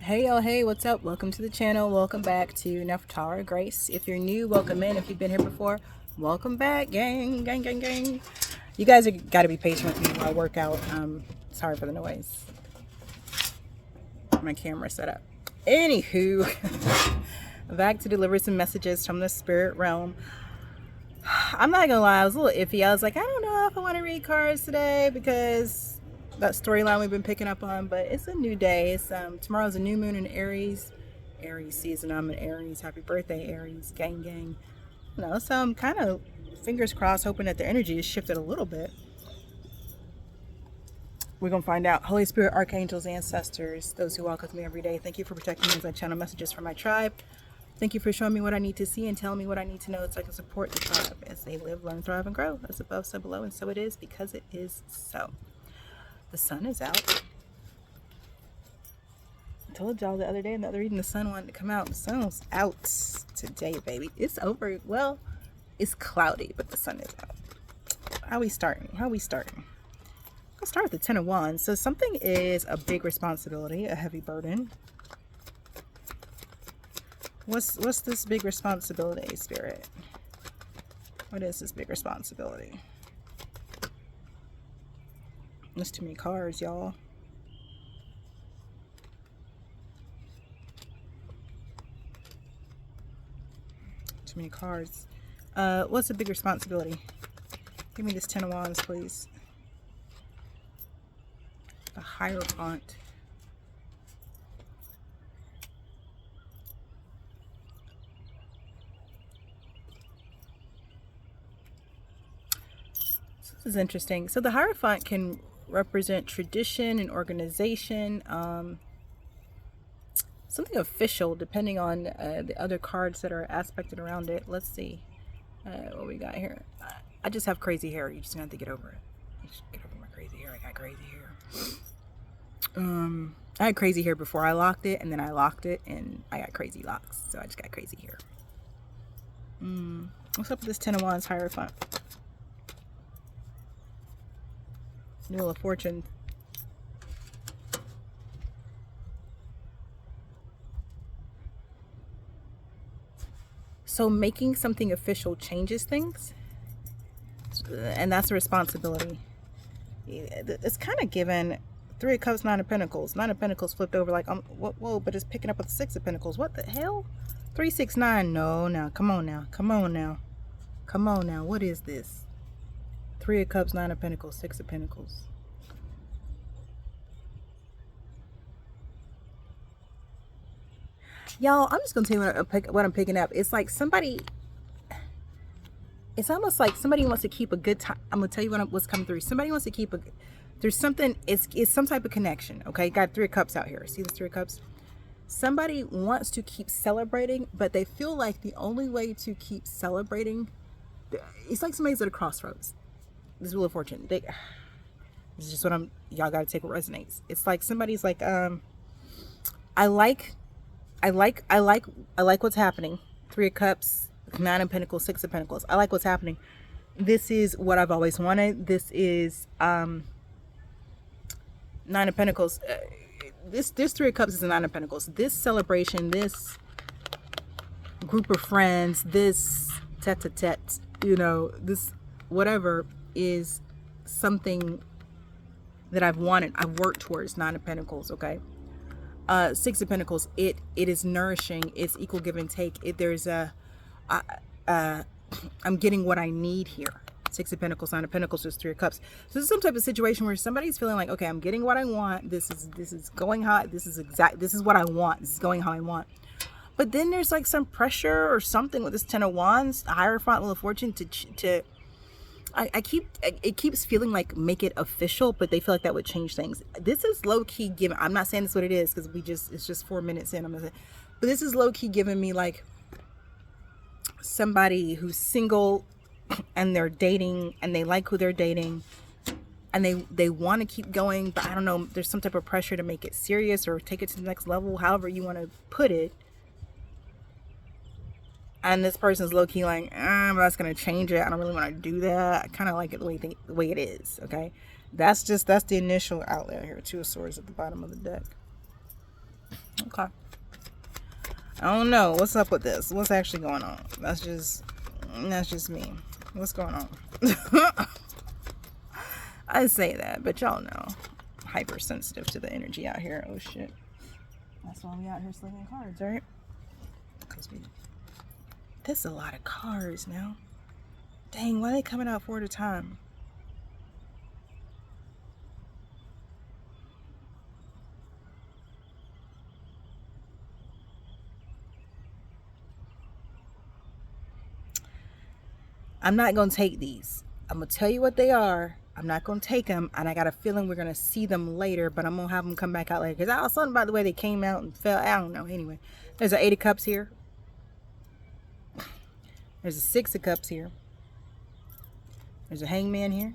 Hey y'all, hey, what's up? Welcome to the channel. Welcome back to Nephtara Grace. If you're new, welcome in. If you've been here before, welcome back. Gang, gang, gang, gang. You guys got to be patient with me while I work out. Sorry for the noise. My camera set up. Anywho, back to deliver some messages from the spirit realm. I'm not gonna lie, I was a little iffy. I was like, I don't know if I want to read cards today because that storyline we've been picking up on, but it's a new day. It's tomorrow's a new moon in Aries season. I'm in Aries. Happy birthday, Aries. Gang, gang. So I'm kind of fingers crossed, hoping that the energy has shifted a little bit. We're gonna find out. Holy Spirit, archangels, ancestors, those who walk with me every day, thank you for protecting me as I channel messages from my tribe. Thank you for showing me what I need to see and telling me what I need to know so I can support the tribe as they live, learn, thrive, and grow. As above, so below, and so it is because it is so. The sun is out. I told y'all the other day in the other reading the sun wanted to come out. The sun was out today, baby. It's over. Well, it's cloudy, but the sun is out. How we starting? I'll start with the 10 of Wands. So something is a big responsibility, a heavy burden. What's this big responsibility, Spirit? What is this big responsibility? There's too many cards, y'all. Too many cards. What's the big responsibility? Give me this 10 of Wands, please. The Hierophant. This is interesting. So the Hierophant can represent tradition and organization, something official, depending on the other cards that are aspected around it. Let's see what we got here. I just have crazy hair. You just have to get over it. You just get over my crazy hair. I got crazy hair. I had crazy hair before I locked it, and then I locked it, and I got crazy locks. So I just got crazy hair. What's up with this 10 of Wands Hierophant? Wheel of Fortune. So making something official changes things, and that's a responsibility. It's kind of given 3 of Cups, 9 of Pentacles. 9 of Pentacles flipped over like, whoa, but it's picking up with 6 of Pentacles. What the hell? 3, 6, 9. No, now, come on now. What is this? 3 of Cups, 9 of Pentacles, 6 of Pentacles. Y'all, I'm just going to tell you what I'm picking up. It's like somebody, it's almost like somebody wants to keep a good time. I'm going to tell you what's coming through. Somebody wants to keep there's something, it's some type of connection, okay? Got 3 of Cups out here. See the 3 of Cups? Somebody wants to keep celebrating, but they feel like the only way to keep celebrating, it's like somebody's at a crossroads. This Wheel of Fortune. This is just what y'all got to take what resonates. It's like somebody's like, I like what's happening. 3 of Cups, 9 of Pentacles, 6 of Pentacles. I like what's happening. This is what I've always wanted. This is 9 of Pentacles. This 3 of Cups is a 9 of Pentacles. This celebration, this group of friends, this tete-a-tete, this whatever is something that I've wanted. I've worked towards. 9 of Pentacles, okay? 6 of Pentacles, it is nourishing. It's equal give and take. I'm getting what I need here. 6 of Pentacles, 9 of Pentacles, just 3 of Cups. So this is some type of situation where somebody's feeling like, okay, I'm getting what I want. This is going how, this is what I want. This is going how I want. But then there's like some pressure or something with this 10 of Wands, Hierophant, Wheel of Fortune it keeps feeling like make it official, but they feel like that would change things. This is low key giving. I'm not saying this is what it is because it's just 4 minutes in. But this is low key giving me like somebody who's single and they're dating and they like who they're dating and they want to keep going, but I don't know, there's some type of pressure to make it serious or take it to the next level, however you want to put it. And this person's low-key like, but that's going to change it. I don't really want to do that. I kind of like it the way it is, okay? That's the initial outlet here. 2 of Swords at the bottom of the deck. Okay. I don't know. What's up with this? What's actually going on? That's just me. What's going on? I say that, but y'all know. Hypersensitive to the energy out here. Oh shit. That's why we out here slinging cards, right? Because there's a lot of cards now. Dang, why are they coming out 4 at a time? I'm not going to take these. I'm going to tell you what they are. I'm not going to take them. And I got a feeling we're going to see them later. But I'm going to have them come back out later. Because I was something about the way they came out and fell. I don't know. Anyway, there's an 8 of cups here. There's a 6 of cups here. There's a hangman here.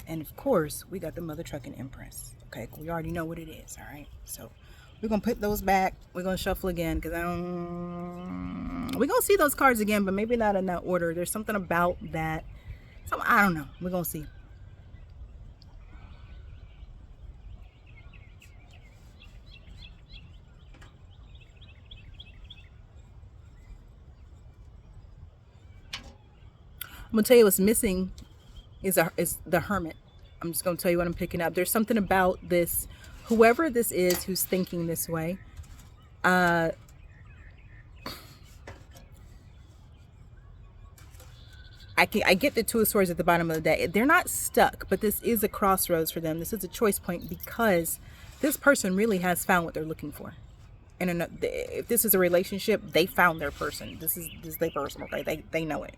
And of course, we got the mother trucking empress. Okay, we already know what it is. All right. So we're going to put those back. We're going to shuffle again. Because we're going to see those cards again. But maybe not in that order. There's something about that. I don't know. We're going to see. I'm going to tell you what's missing is the hermit. I'm just going to tell you what I'm picking up. There's something about this, whoever this is who's thinking this way. I get the 2 of swords at the bottom of the deck. They're not stuck, but this is a crossroads for them. This is a choice point because this person really has found what they're looking for. And if this is a relationship, they found their person. This is their person, okay? They know it.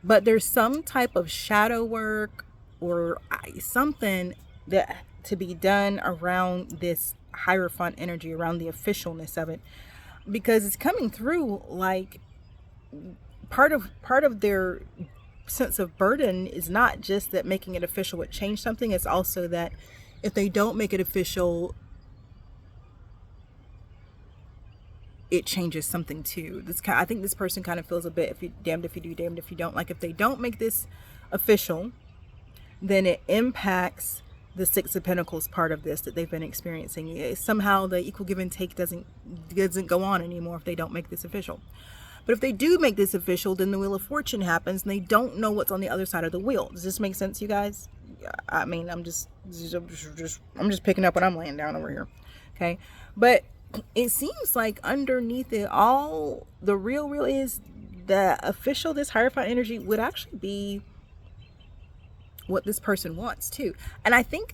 But there's some type of shadow work or something that to be done around this Hierophant energy, around the officialness of it, because it's coming through like part of their sense of burden is not just that making it official would change something. It's also that if they don't make it official, it changes something too. I think this person kind of feels a bit, if you damned if you do, damned if you don't. Like if they don't make this official, then it impacts the 6 of Pentacles part of this that they've been experiencing. Somehow the equal give and take doesn't go on anymore if they don't make this official. But if they do make this official, then the Wheel of Fortune happens and they don't know what's on the other side of the wheel. Does this make sense, you guys? I mean, I'm just picking up what I'm laying down over here. Okay. But it seems like underneath it all, the real is the official, this Hierophant energy would actually be what this person wants too. And I think,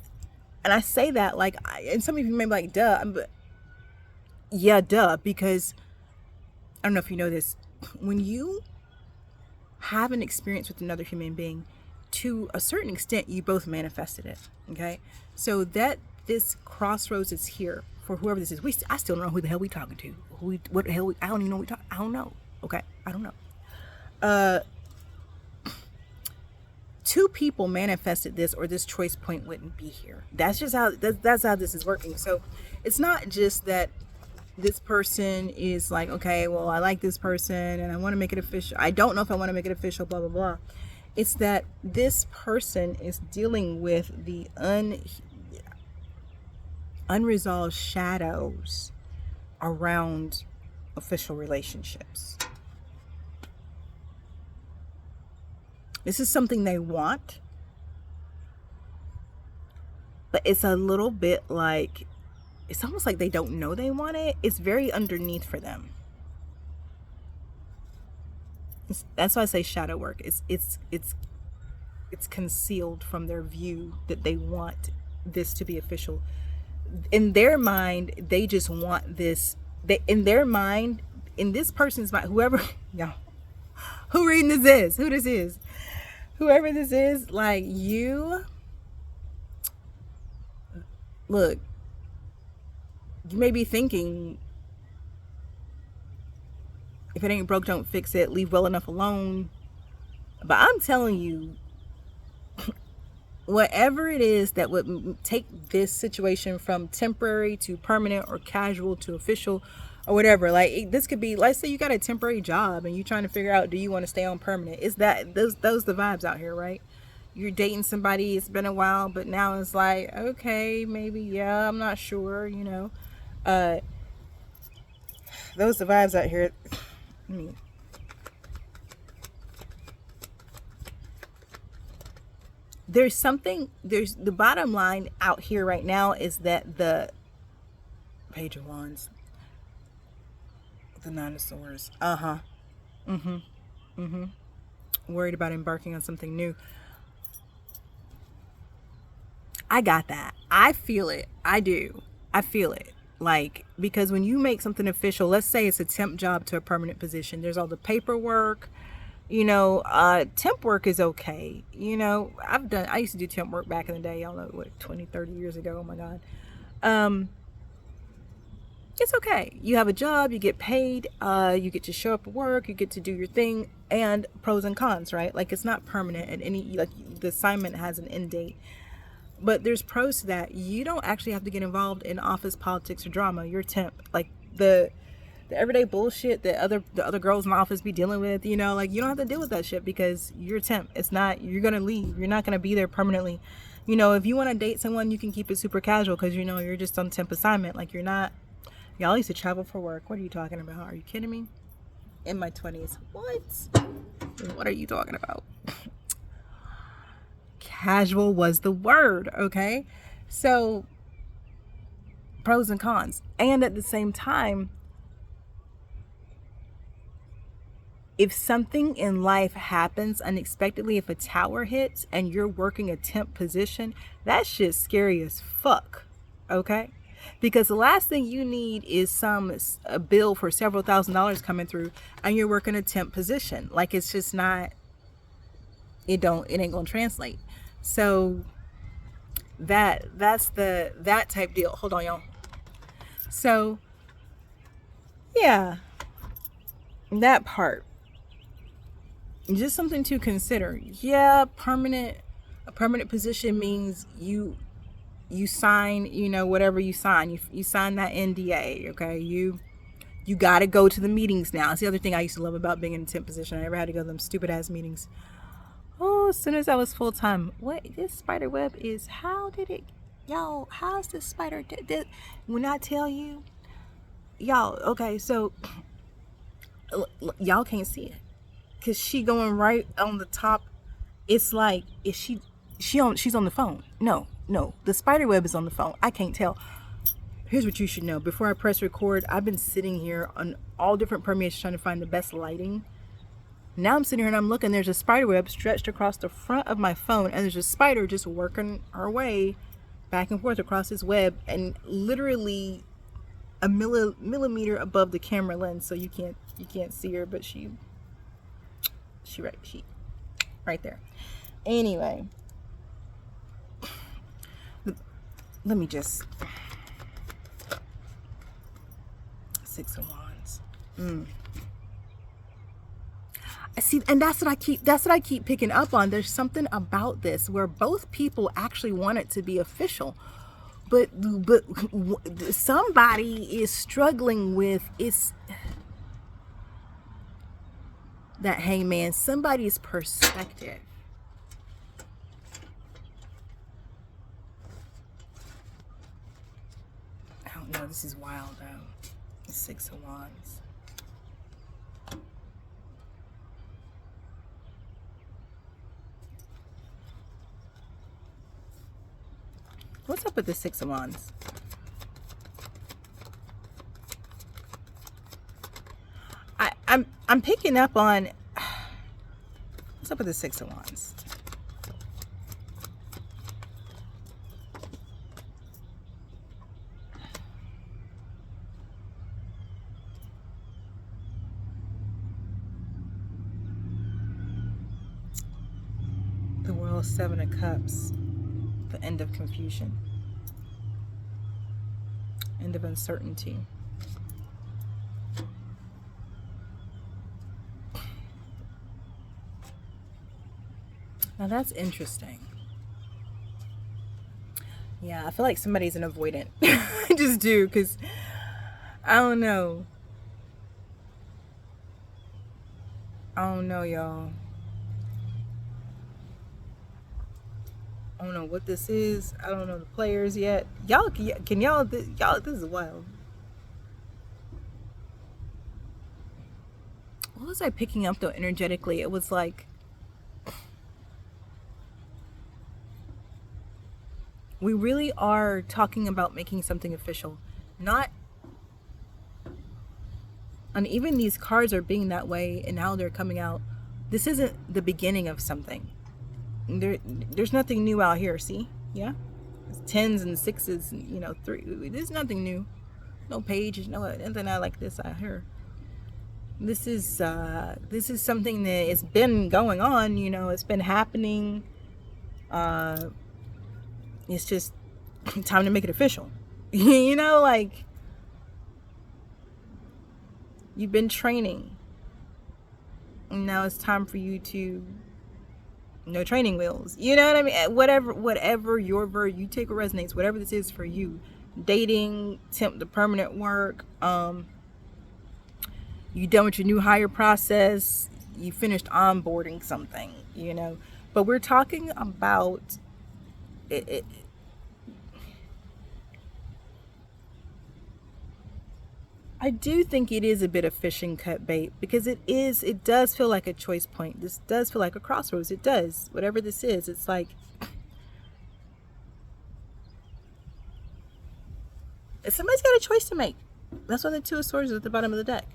and I say that like, and some of you may be like, duh, but yeah, duh, because I don't know if you know this, when you have an experience with another human being, to a certain extent, you both manifested it. Okay. So that this crossroads is here for whoever this is. I still don't know who the hell we talking to. What the hell? I don't even know what we talking. I don't know. Okay. I don't know. 2 people manifested this, or this choice point wouldn't be here. That's just how, that's how this is working. So it's not just that this person is like, okay, well, I like this person and I want to make it official. I don't know if I want to make it official, blah, blah, blah. It's that this person is dealing with the unresolved shadows around official relationships. This is something they want, but it's a little bit like, it's almost like they don't know they want it. It's very underneath for them. That's why I say shadow work. It's concealed from their view that they want this to be official. In their mind, they just want this. In their mind, in this person's mind, whoever, y'all, who reading this is, who this is, whoever this is, like you, look, you may be thinking, if it ain't broke, don't fix it, leave well enough alone. But I'm telling you, whatever it is that would take this situation from temporary to permanent or casual to official or whatever, like this could be, let's say you got a temporary job and you're trying to figure out, do you want to stay on permanent? Is that those the vibes out here, right? You're dating somebody, it's been a while, but now it's like, okay, maybe, yeah, I'm not sure, you know. Uh, those the vibes out here. I mean, there's the bottom line out here right now is that the Page of Wands, the Nine of Swords. Worried about embarking on something new. I got that. I feel it. I do. I feel it. Like, because when you make something official, let's say it's a temp job to a permanent position, there's all the paperwork, temp work is okay. I used to do temp work back in the day. Y'all know, what, 20, 30 years ago. Oh my God. It's okay. You have a job, you get paid, you get to show up at work, you get to do your thing, and pros and cons, right? Like, it's not permanent at the assignment has an end date. But there's pros to that. You don't actually have to get involved in office politics or drama. You're temp. Like the everyday bullshit that the other girls in the office be dealing with, you don't have to deal with that shit because you're temp. It's not, you're gonna leave. You're not gonna be there permanently. If you want to date someone, you can keep it super casual because you're just on temp assignment. Like, you're not. Y'all used to travel for work. What are you talking about? Are you kidding me? In my 20s. What are you talking about? Casual was the word, okay? So, pros and cons. And at the same time, if something in life happens unexpectedly, if a tower hits and you're working a temp position, that shit's scary as fuck, okay? Because the last thing you need is a bill for several $1,000s coming through and you're working a temp position. Like, it's just not, it ain't gonna translate. So that's that type deal. Hold on, y'all. So yeah, that part, just something to consider. Yeah, a permanent position means you sign, whatever you sign, you sign that NDA, okay? You got to go to the meetings now. It's the other thing I used to love about being in a temp position. I never had to go to them stupid ass meetings. Oh, as soon as I was full time, what this spider web is, how's this spider when I tell you, y'all, okay, so y'all can't see it because she going right on the top. It's like, she's on the phone. No, the spider web is on the phone. I can't tell. Here's what you should know. Before I press record, I've been sitting here on all different permeations trying to find the best lighting. Now I'm sitting here and I'm looking, there's a spider web stretched across the front of my phone, and there's a spider just working her way back and forth across this web, and literally a millimeter above the camera lens, so you can't see her, but she right there. Anyway, let me just, Six of Wands. I see, and that's what I keep picking up on. There's something about this where both people actually want it to be official, but somebody is struggling with that hangman, somebody's perspective. I don't know, this is wild though. The Six of Wands. What's up with the Six of Wands? I'm picking up on, what's up with the Six of Wands? The World, Seven of Cups. The end of confusion. End of uncertainty. Now that's interesting. Yeah, I feel like somebody's an avoidant. I just do, because I don't know. Y'all. I don't know what this is. I don't know the players yet. Y'all, this is wild. what was I picking up though energetically? It was like, we really are talking about making something official. Not, and even these cards are being that way, and now they're coming out. This isn't the beginning of something. There's nothing new out here, see? Yeah? It's tens and sixes, you know, three. There's nothing new. No pages, no anything like this out here. This is something that it's been going on, you know, it's been happening. It's just time to make it official. You know, like, you've been training. And now it's time for you to, no training wheels. You know what I mean? Whatever your verb, you take what resonates, whatever this is for you. Dating, temp to permanent work, you done with your new hire process, you finished onboarding something, you know. But we're talking about it. I do think it is a bit of fishing cut bait, because it does feel like a choice point. This does feel like a crossroads. It does. Whatever this is, it's like, somebody's got a choice to make. That's why the Two of Swords is at the bottom of the deck.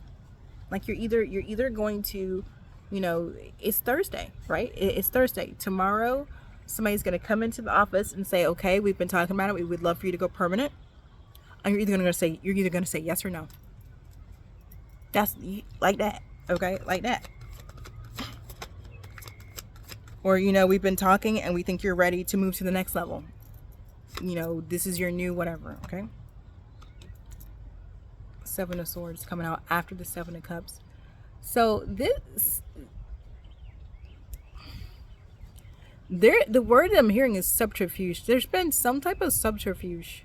Like, you're either going to, you know, it's Thursday, right? It's Thursday. Tomorrow, somebody's going to come into the office and say, okay, we've been talking about it. We would love for you to go permanent. And you're either going to say yes or no. That's like that. Okay. Like that. Or, you know, we've been talking and we think you're ready to move to the next level. You know, this is your new whatever. Okay. Seven of Swords coming out after the Seven of Cups. So the word I'm hearing is subterfuge. There's been some type of subterfuge.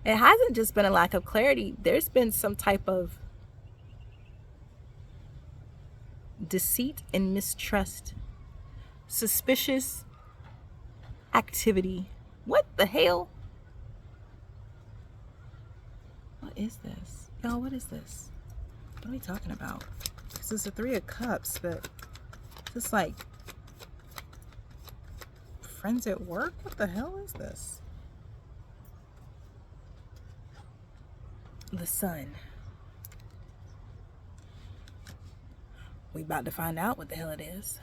It hasn't just been a lack of clarity. There's been some type of deceit and mistrust, suspicious activity. What the hell? What is this? Y'all, what is this? What are we talking about? This is the Three of Cups, but it's like friends at work? What the hell is this? The Sun. We about to find out what the hell it is.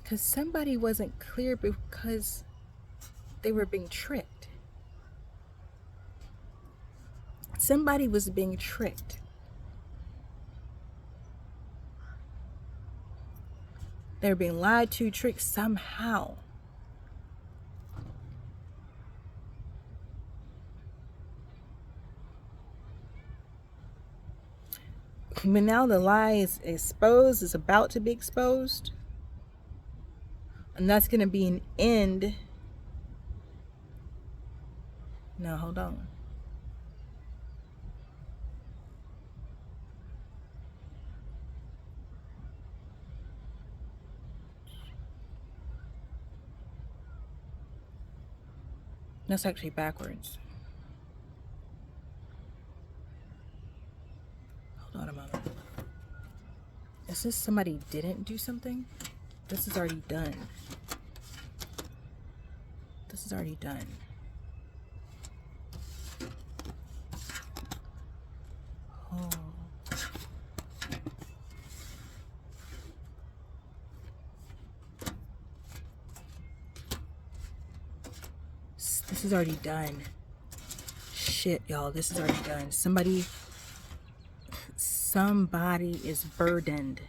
Because somebody wasn't clear because they were being tricked. Somebody was being tricked. They were being lied to, tricked somehow. But now the lie is exposed, is about to be exposed. And that's going to be an end. No, hold on. That's actually backwards. Hold on a moment. Is this somebody didn't do something? This is already done. This is already done. Oh. This is already done. Shit, y'all. This is already done. Somebody is burdened.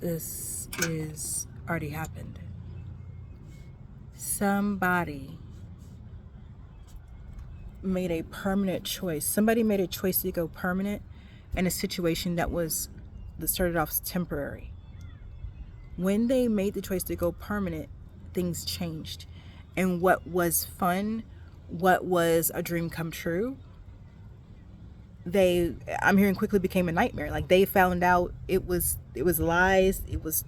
this is already happened. Somebody made a permanent choice. Somebody made a choice to go permanent in a situation that started off as temporary. When they made the choice to go permanent, things changed. And what was fun, what was a dream come true, I'm hearing quickly became a nightmare. Like, they found out it was lies,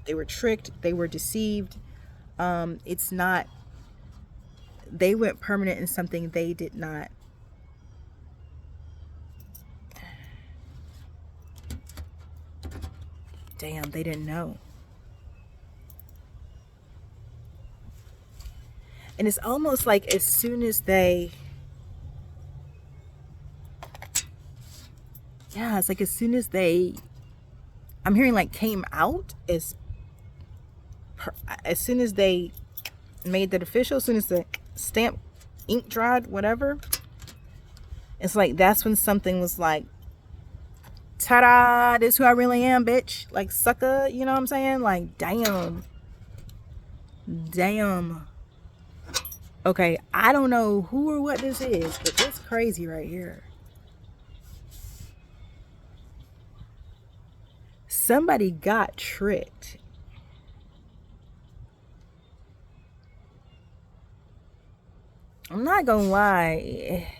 they were tricked, they were deceived. They went permanent in something they did not. Damn, they didn't know. And it's almost like as soon as they, I'm hearing like came out, as soon as they made that official, as soon as the stamp, ink dried, whatever, it's like that's when something was like, ta-da, this is who I really am, bitch. Like, sucker, you know what I'm saying? Like, damn. Okay, I don't know who or what this is, but it's crazy right here. Somebody got tricked. I'm not gonna lie.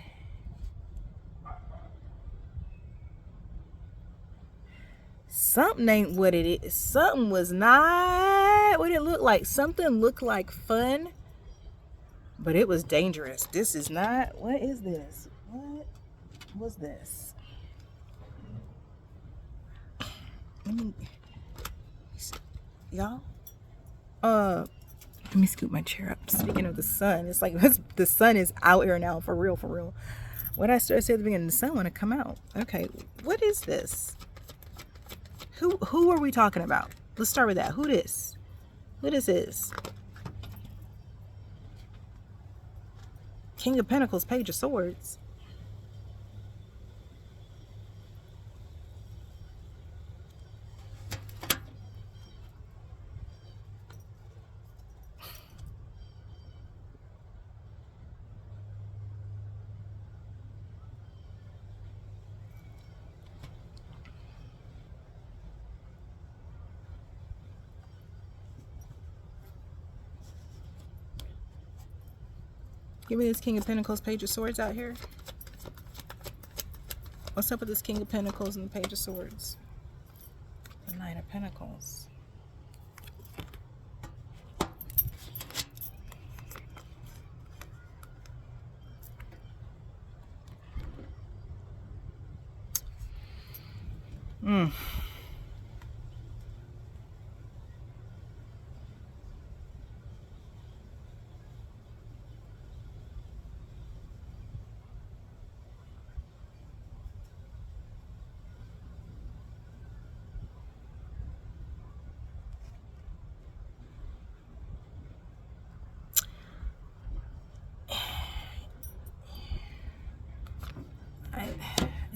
Something ain't what it is. Something was not what it looked like. Something looked like fun, but it was dangerous. This is not. What is this? What was this? Y'all. Let me scoot my chair up. Speaking of the sun, it's like the sun is out here now, for real, for real. What I started saying at the beginning, the sun want to come out. Okay, what is this? Who are we talking about? Let's start with that. Who this? Who this is? King of Pentacles, Page of Swords. Give me this King of Pentacles, Page of Swords out here. What's up with this King of Pentacles and the Page of Swords? The Knight of Pentacles.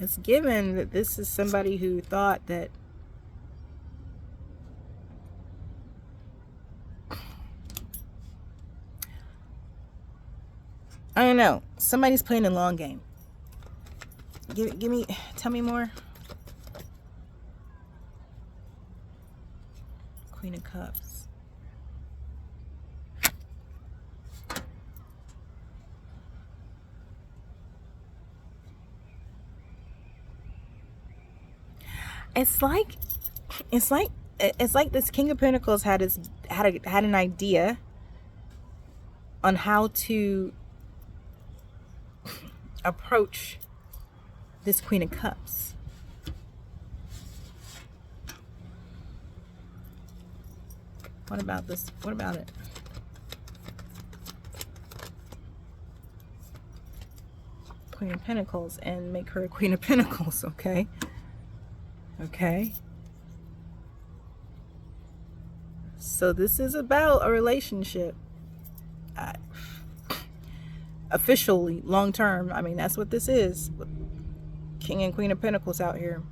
It's given that this is somebody who thought that I don't know. Somebody's playing a long game. Tell me more. Queen of Cups. It's like this King of Pentacles had an idea on how to approach this Queen of Cups. What about this? What about it? Queen of Pentacles, and make her a Queen of Pentacles, okay? Okay. So this is about a relationship. Officially, long term. I mean, that's what this is. King and Queen of Pentacles out here.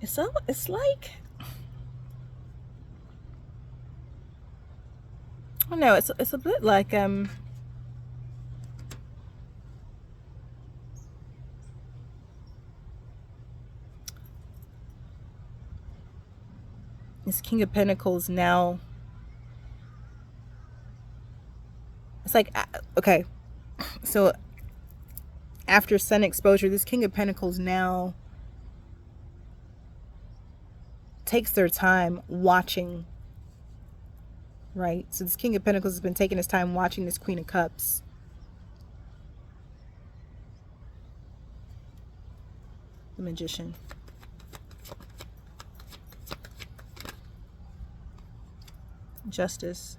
It's like, I don't know, it's a bit like this King of Pentacles now. It's like, okay, so after sun exposure, this King of Pentacles now takes their time watching, right? So this King of Pentacles has been taking his time watching this Queen of Cups. The Magician. Justice.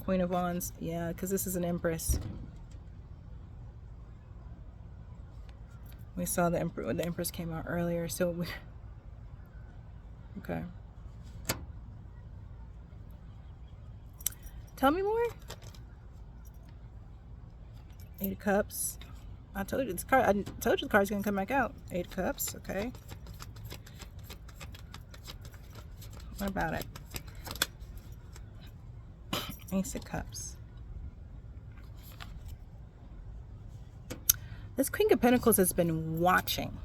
Queen of Wands. Yeah, because this is an Empress. We saw the Empress came out earlier, so we, okay. Tell me more. Eight of Cups. I told you this card. I told you the card's gonna come back out. Eight of Cups. Okay. What about it? Ace of Cups. This Queen of Pentacles has been watching.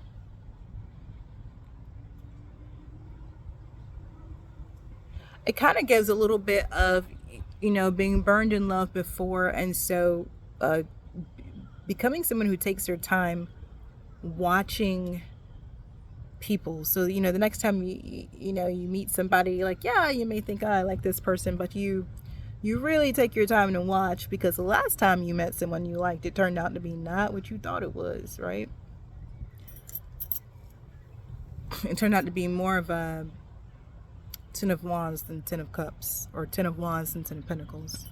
It kind of gives a little bit of, you know, being burned in love before, and so becoming someone who takes their time watching people. So, you know, the next time you meet somebody, like, yeah, you may think, oh, I like this person, but you really take your time to watch, because the last time you met someone you liked, it turned out to be not what you thought it was, right? It turned out to be more of a Ten of Wands than Ten of Cups, or Ten of Wands than Ten of Pentacles.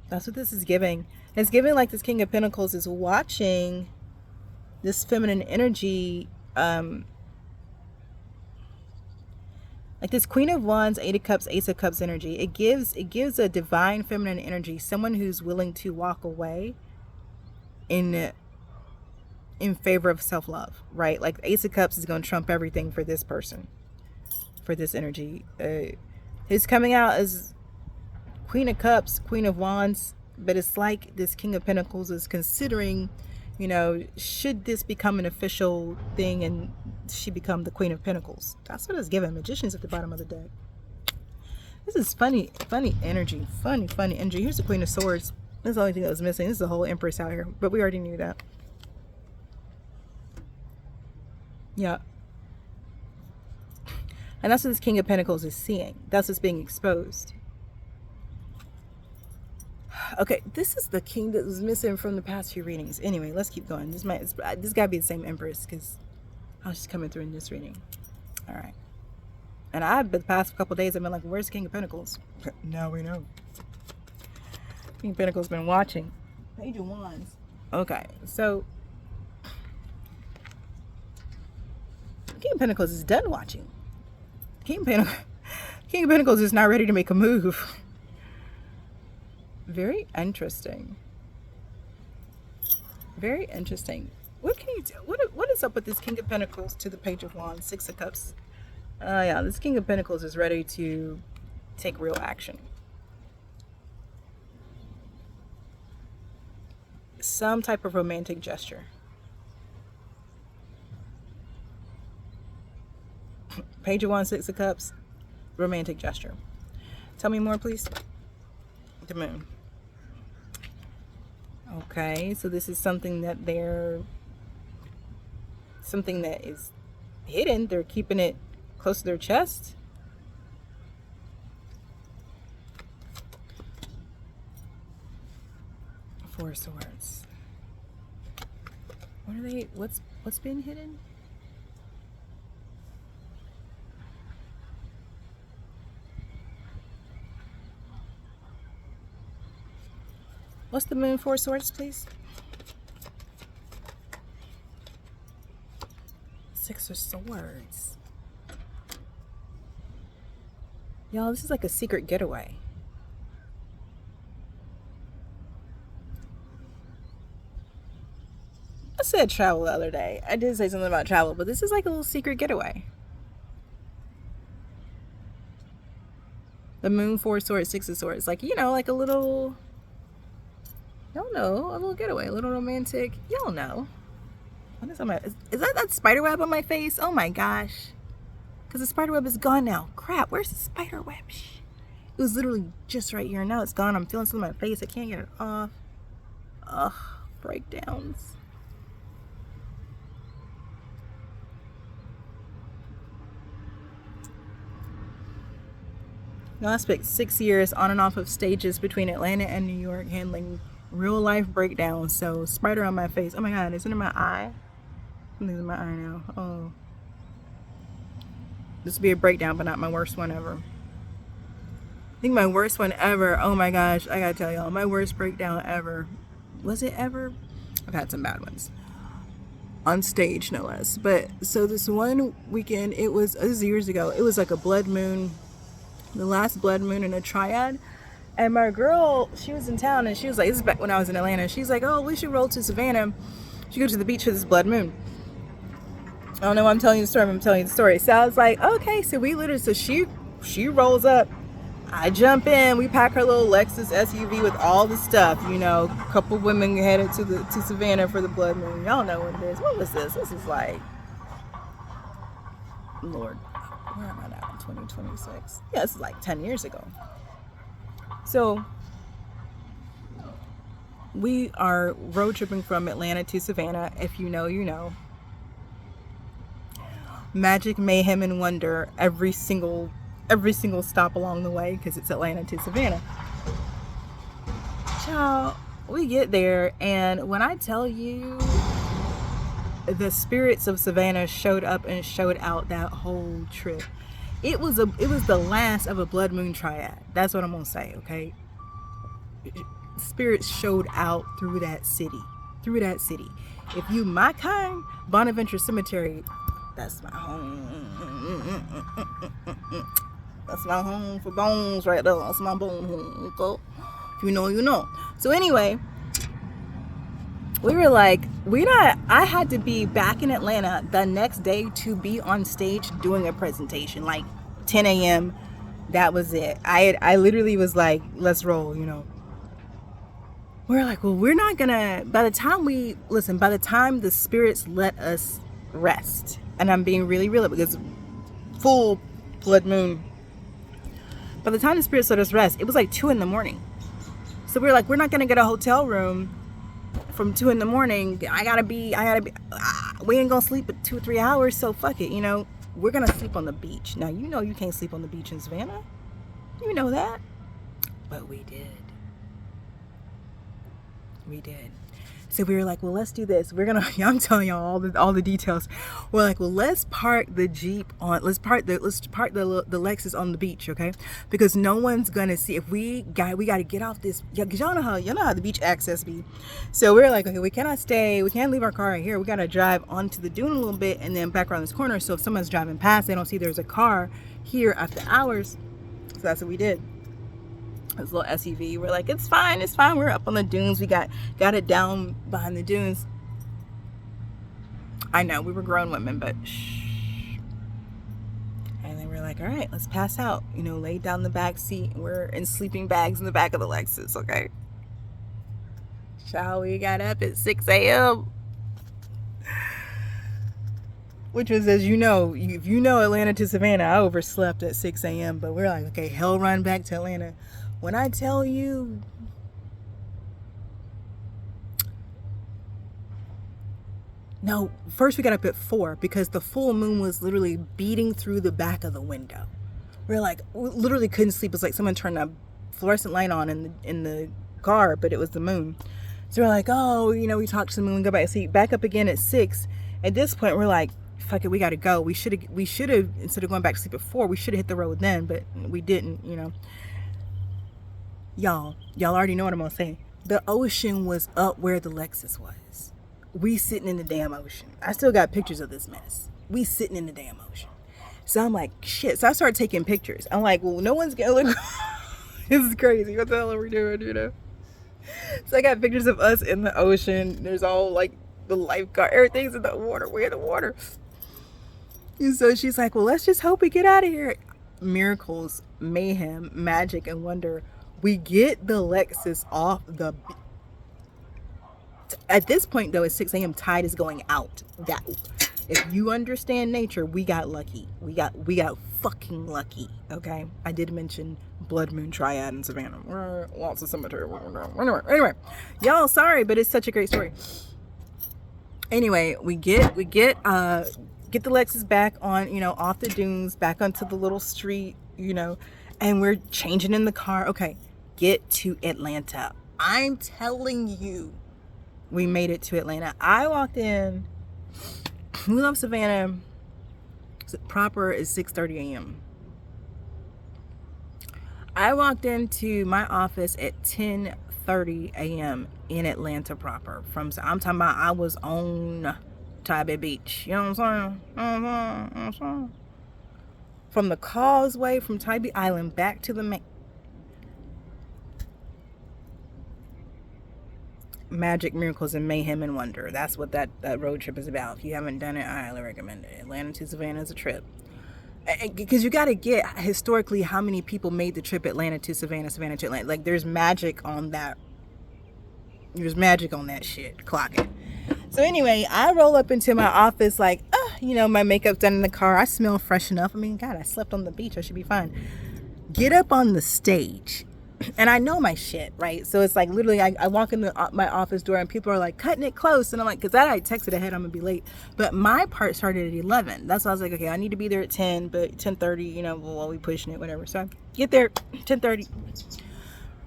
That's what this is giving. It's giving like this King of Pentacles is watching this feminine energy, like this Queen of Wands, Eight of Cups, Ace of Cups energy. It gives a divine feminine energy, someone who's willing to walk away in favor of self-love, right? Like Ace of Cups is going to trump everything for this person, for this energy. His coming out as Queen of Cups, Queen of Wands, but it's like this King of Pentacles is considering, you know, should this become an official thing and she become the Queen of Pentacles? That's what it's given. Magician's at the bottom of the deck. This is funny energy. Funny energy. Here's the Queen of Swords. That's the only thing that was missing. This is the whole Empress out here, but we already knew that. Yeah. And that's what this King of Pentacles is seeing. That's what's being exposed. Okay, this is the king that was missing from the past few readings. Anyway, let's keep going. This gotta be the same Empress, because I was just coming through in this reading. All right. And I've been the past couple days, I've been like, where's King of Pentacles? Now we know. King of Pentacles been watching. Page of Wands. Okay, so King of Pentacles is done watching. King of Pentacles is not ready to make a move. Very interesting. Very interesting. What can you do? What is up with this King of Pentacles to the Page of Wands, Six of Cups? Yeah, this King of Pentacles is ready to take real action. Some type of romantic gesture. Page of Wands, Six of Cups, romantic gesture. Tell me more, please. The Moon. Okay, so this is something that is hidden. They're keeping it close to their chest. Four of Swords. What are they? What's being hidden? What's the Moon, Four of Swords, please? Six of Swords. Y'all, this is like a secret getaway. I said travel the other day. I did say something about travel, but this is like a little secret getaway. The moon, 4 swords, 6 of swords. Like, you know, like a little, y'all know, a little getaway, a little romantic. Y'all know. What is on my, is that spider web on my face? Oh my gosh. Because the spider web is gone now. Crap, where's the spider web? It was literally just right here. Now it's gone. I'm feeling something on my face. I can't get it off. Ugh, breakdowns. Now I spent 6 years on and off of stages between Atlanta and New York handling real life breakdowns. So spider on my face. Oh my god, is it in my eye? Something's in my eye now. Oh. This would be a breakdown, but not my worst one ever. I think my worst one ever, oh my gosh, I gotta tell y'all, my worst breakdown ever. Was it ever? I've had some bad ones. On stage, no less. But, so this one weekend, it was years ago, it was like a blood moon, the last blood moon in a triad. And my girl, she was in town, and she was like, this is back when I was in Atlanta, she's like, oh, we should roll to Savannah. She go to the beach for this blood moon. I don't know why I'm telling you the story, but I'm telling you the story. So I was like, okay, so we literally, so she rolls up, I jump in, we pack her little Lexus SUV with all the stuff, you know, a couple women headed to Savannah for the blood moon. Y'all know what it is. What was this? This is like, Lord, where am I now? 2026. Yeah, this is like 10 years ago. So we are road tripping from Atlanta to Savannah. If you know, you know. Magic, mayhem, and wonder every single stop along the way, because it's Atlanta to Savannah. Child, we get there, and when I tell you, the spirits of Savannah showed up and showed out that whole trip. It was the last of a blood moon triad. That's what I'm gonna say, okay? Spirits showed out through that city. If you my kind, Bonaventure Cemetery, that's my home. That's my home for bones right there. That's my bone home. Okay? If you know, you know. So anyway, we were like, I had to be back in Atlanta the next day to be on stage doing a presentation, like 10 a.m. That was it. I literally was like, let's roll, you know. We're like, well, we're not gonna, by the time the spirits let us rest, and I'm being really real because full blood moon, by the time the spirits let us rest, it was like 2 a.m. So we're like, we're not gonna get a hotel room from 2 a.m. I gotta be, we ain't gonna sleep but 2 or 3 hours, so fuck it, you know, we're gonna sleep on the beach. Now, you know you can't sleep on the beach in Savannah. You know that. But we did. So we were like, well, let's do this. We're gonna, I'm telling y'all all the details. We're like, well, let's park the Jeep on, let's park the Lexus on the beach, okay? Because no one's gonna see. If we gotta get off this, yeah, cause y'all know how the beach access be. So we're like, okay, we can't leave our car right here. We gotta drive onto the dune a little bit and then back around this corner. So if someone's driving past, they don't see there's a car here after hours. So that's what we did. This little SUV. We're like, it's fine. We're up on the dunes. We got it down behind the dunes. I know we were grown women, but shh. And then we're like, all right, let's pass out. You know, lay down the back seat. We're in sleeping bags in the back of the Lexus, okay? Shall we got up at 6 a.m. Which was, as you know, if you know Atlanta to Savannah, I overslept at 6 a.m. But we're like, okay, hell run back to Atlanta. When I tell you, no, first we got up at 4 because the full moon was literally beating through the back of the window. We're like, we literally couldn't sleep. It was like someone turned a fluorescent light on in the car, but it was the moon. So we're like, oh, you know, we talked to the moon, go back to sleep. Back up again at 6. At this point, we're like, fuck it, we gotta go. We should have, instead of going back to sleep at 4, we should have hit the road then, but we didn't, you know. Y'all already know what I'm gonna say. The ocean was up where the Lexus was. We sitting in the damn ocean. I still got pictures of this mess. We sitting in the damn ocean. So I'm like, shit. So I started taking pictures. I'm like, well, no one's gonna look. This is crazy. What the hell are we doing, you know? So I got pictures of us in the ocean. There's all like the lifeguard, everything's in the water. We're in the water. And so she's like, well, let's just hope we get out of here. Miracles, mayhem, magic, and wonder. We get the Lexus off the... At this point, though, it's 6 a.m. Tide is going out. That, if you understand nature, we got lucky. We got fucking lucky, okay? I did mention Blood Moon Triad in Savannah. Lots of cemetery. Anyway, y'all, sorry, but it's such a great story. Anyway, we get the Lexus back on, off the dunes, back onto the little street, and we're changing in the car. Okay, get to Atlanta. I'm telling you, we made it to Atlanta. I walked in. We left Savannah. Proper is 6:30 a.m. I walked into my office at 10:30 a.m. in Atlanta proper. I'm talking about I was on Taboo Beach. You know what I'm saying? From the causeway from Tybee Island back to the main. Magic, miracles, and mayhem and wonder. That's what that road trip is about. If you haven't done it, I highly recommend it. Atlanta to Savannah is a trip. Because you got to get historically how many people made the trip Atlanta to Savannah, Savannah to Atlanta. Like, there's magic on that. There's magic on that shit. Clock it. So anyway, I roll up into my office like, my makeup's done in the car. I smell fresh enough. I mean, God, I slept on the beach. I should be fine. Get up on the stage. And I know my shit, right? So it's like literally I walk in my office door and people are like cutting it close. And I'm like, because I texted ahead, I'm going to be late. But my part started at 11. That's why I was like, okay, I need to be there at 10, but 10:30, while we pushing it, whatever. So I get there, 10:30,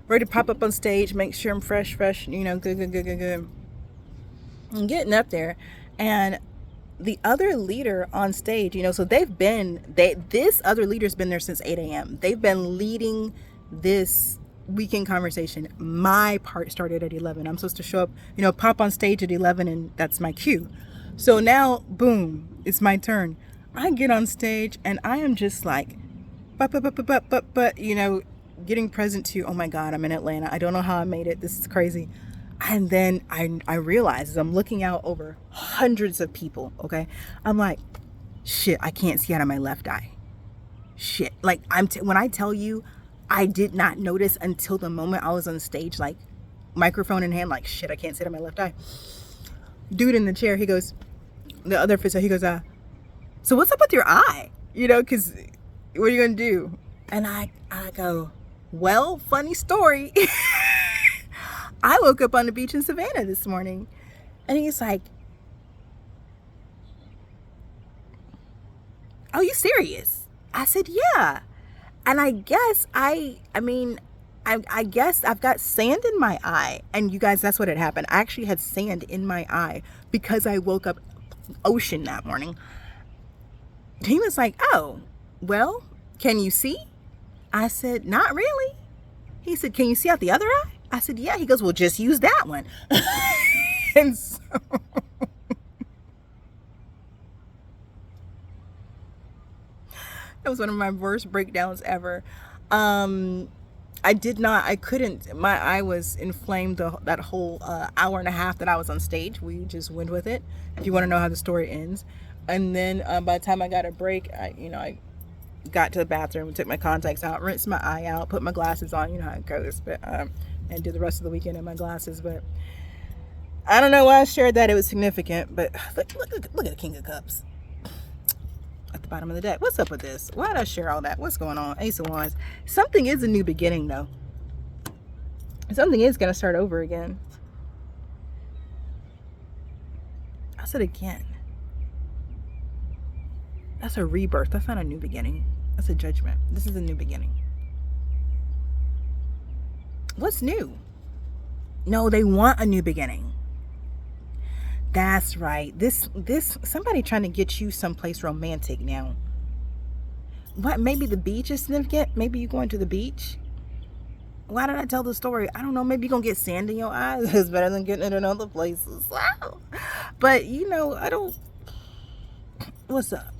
ready to pop up on stage, make sure I'm fresh, good. I'm getting up there. And the other leader on stage, so this other leader's been there since 8 a.m. They've been leading this weekend conversation. My part started at 11. I'm supposed to show up, pop on stage at 11, and that's my cue. So now, boom, it's my turn. I get on stage and I am just like, getting present to, oh my God, I'm in Atlanta. I don't know how I made it. This is crazy. And then I realize as I'm looking out over hundreds of people, okay, I'm like, shit, I can't see out of my left eye. Shit. Like, when I tell you, I did not notice until the moment I was on stage, like microphone in hand, like, shit, I can't see out of my left eye. Dude in the chair, he goes, the other officer, he goes, so what's up with your eye? Because what are you going to do? And I go, well, funny story. I woke up on the beach in Savannah this morning. And he's like, oh, you serious? I said, yeah. And I guess I guess I've got sand in my eye. And you guys, that's what had happened. I actually had sand in my eye because I woke up ocean that morning. He was like, oh, well, can you see? I said, not really. He said, can you see out the other eye? I said, yeah. He goes, well, just use that one. And so that was one of my worst breakdowns ever. I couldn't, my eye was inflamed that whole hour and a half that I was on stage. We just went with it. If you want to know how the story ends. And then by the time I got a break, I got to the bathroom, took my contacts out, rinsed my eye out, put my glasses on, you know how it goes, but and did the rest of the weekend in my glasses. But I don't know why I shared that. It was significant, but look at the King of Cups at the bottom of the deck. What's up with this? Why did I share all that? What's going on? Ace of Wands. Something is a new beginning, though. Something is going to start over again. I said again. That's a rebirth. That's not a new beginning. That's a judgment. This is a new beginning. What's new? No, they want a new beginning. That's right. This somebody trying to get you someplace romantic now. What? Maybe the beach is significant. Maybe you going to the beach. Why did I tell the story? I don't know. Maybe you're gonna get sand in your eyes. It's better than getting it in other places. Wow. But I don't. What's up?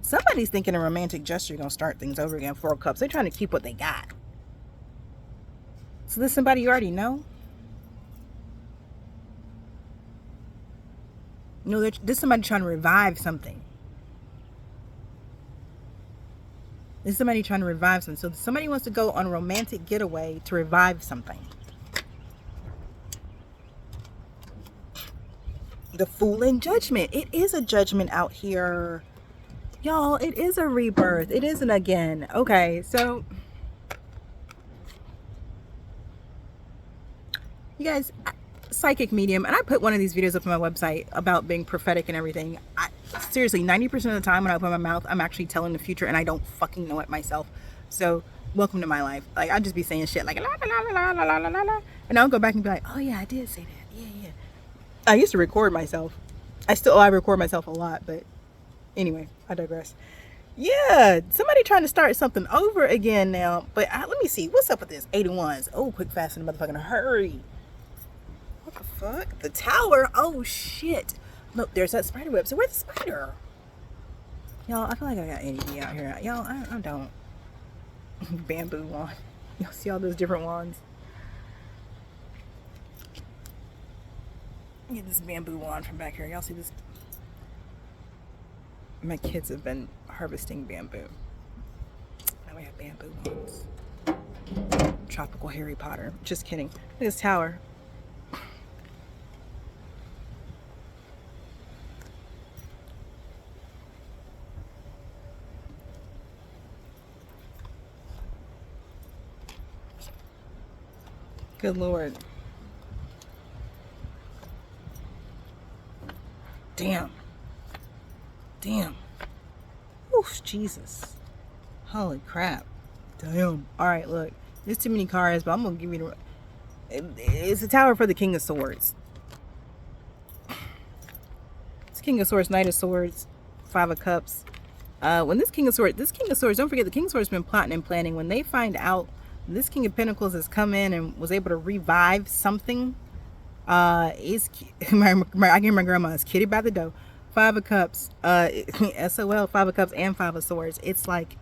Somebody's thinking a romantic gesture gonna start things over again. 4 of Cups. They're trying to keep what they got. So this is somebody you already know. You know, this is somebody trying to revive something. This is somebody trying to revive something. So somebody wants to go on a romantic getaway to revive something. The Fool in Judgment. It is a judgment out here. Y'all, it is a rebirth. It isn't again. Okay, so you guys, psychic medium, and I put one of these videos up on my website about being prophetic and everything. Seriously, 90% of the time when I open my mouth, I'm actually telling the future, and I don't fucking know it myself. So welcome to my life. Like, I'll just be saying shit like la la la la la la la la, and I'll go back and be like, oh yeah, I did say that. Yeah. I used to record myself. I record myself a lot, but anyway, I digress. Yeah, somebody trying to start something over again now. But let me see, what's up with this 81s? Oh, quick, fast, and motherfucking hurry. What the fuck? The Tower? Oh shit. Look, there's that spider web. So where's the spider? Y'all, I feel like I got ADD out here. Y'all, I don't. Bamboo wand. Y'all see all those different wands? Get this bamboo wand from back here. Y'all see this? My kids have been harvesting bamboo. Now we have bamboo wands. Tropical Harry Potter. Just kidding. Look at this tower. Good Lord. Damn. Oof, Jesus. Holy crap. Damn. Alright, look. There's too many cards, but I'm going to give you the... It's a tower for the King of Swords. It's King of Swords, Knight of Swords, Five of Cups. When this King of Swords, don't forget, the King of Swords has been plotting and planning. When they find out this King of Pentacles has come in and was able to revive something, I can hear my grandma's kitty by the door. Five of Cups, SOL, Five of Cups and Five of Swords. It's like,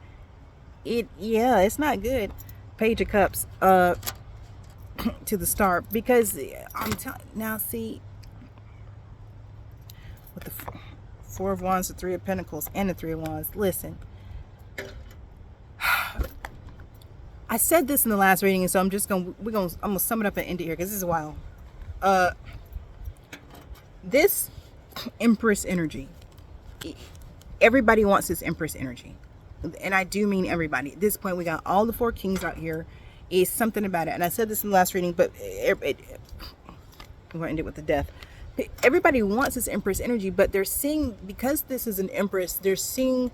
it's not good. Page of Cups, to the Star, because I'm telling, now see, with the Four of Wands, the Three of Pentacles, and the Three of Wands, listen, I said this in the last reading, and so I'm gonna sum it up and end it here, because this is wild. This Empress energy, everybody wants this Empress energy, and I do mean everybody. At this point, we got all the four kings out here. Is something about it, and I said this in the last reading, but I'm going to end it with the death. Everybody wants this Empress energy, but they're seeing, because this is an Empress, they're seeing,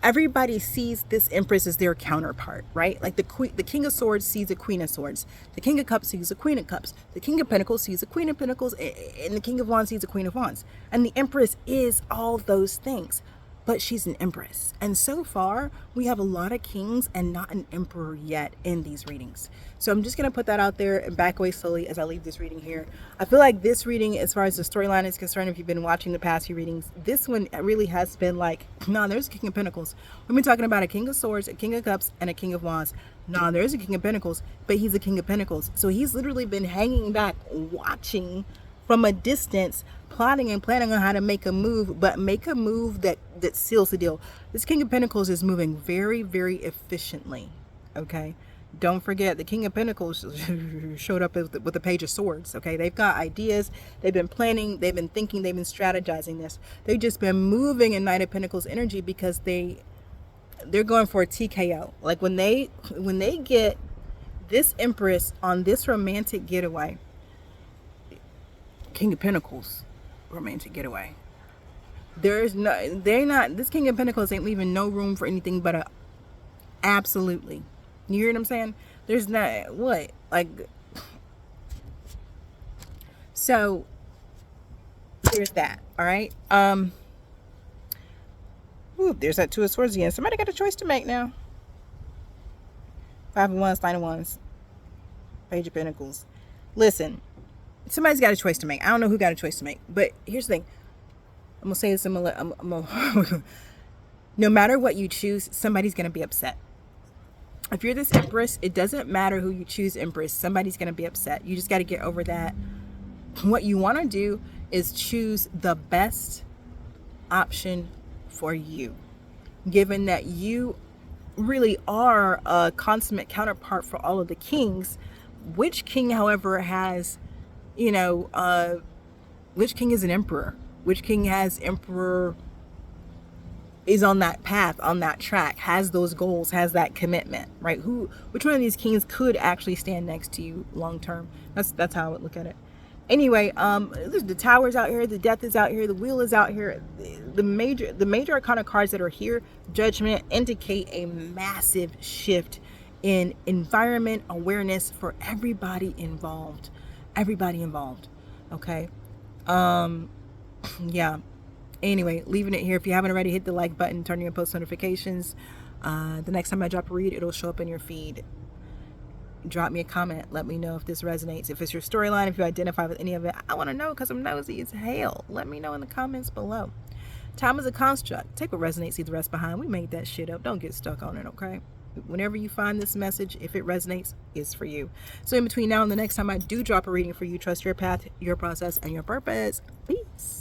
everybody sees this Empress as their counterpart, right? Like the King of Swords sees a Queen of Swords, the King of Cups sees a Queen of Cups, the King of Pentacles sees a Queen of Pentacles, and the King of Wands sees a Queen of Wands. And the Empress is all those things, but she's an Empress. And so far, we have a lot of kings and not an emperor yet in these readings. So I'm just going to put that out there and back away slowly as I leave this reading here. I feel like this reading, as far as the storyline is concerned, if you've been watching the past few readings, this one really has been like, no, there's a King of Pentacles. We've been talking about a King of Swords, a King of Cups, and a King of Wands. No, there's a King of Pentacles, but he's a King of Pentacles. So he's literally been hanging back, watching from a distance, plotting and planning on how to make a move, but make a move that seals the deal. This King of Pentacles is moving very, very efficiently. Okay, don't forget the King of Pentacles showed up with the Page of Swords. Okay, they've got ideas, they've been planning, they've been thinking, they've been strategizing this. They've just been moving in Knight of Pentacles energy, because they're going for a TKO. Like when they get this Empress on this romantic getaway, King of Pentacles romantic getaway, this King of Pentacles ain't leaving no room for anything but a absolutely. You hear what I'm saying? There's not, what, like, so there's that. All right. Ooh, there's that Two of Swords again. Somebody got a choice to make now. Five of Wands, Nine of Wands, Page of Pentacles. Listen, somebody's got a choice to make. I don't know who got a choice to make, but here's the thing. I'm gonna say this. No matter what you choose, somebody's gonna be upset. If you're this Empress, it doesn't matter who you choose, Empress. Somebody's gonna be upset. You just got to get over that. What you want to do is choose the best option for you, given that you really are a consummate counterpart for all of the kings. Which king, however, has, which king is an emperor? Which king has emperor, is on that path, on that track, has those goals, has that commitment, right? Which one of these kings could actually stand next to you long term? That's how I would look at it. Anyway, there's the Tower's out here, the Death is out here, the Wheel is out here. The major arcana cards that are here, Judgment, indicate a massive shift in environment awareness for everybody involved. Okay. Yeah. Anyway, leaving it here. If you haven't already, hit the like button, turn on your post notifications. The next time I drop a read, it'll show up in your feed. Drop me a comment. Let me know if this resonates. If it's your storyline, if you identify with any of it, I want to know because I'm nosy as hell. Let me know in the comments below. Time is a construct. Take what resonates, leave the rest behind. We made that shit up. Don't get stuck on it, okay? Whenever you find this message, if it resonates, it's for you. So in between now and the next time I do drop a reading for you, trust your path, your process, and your purpose. Peace.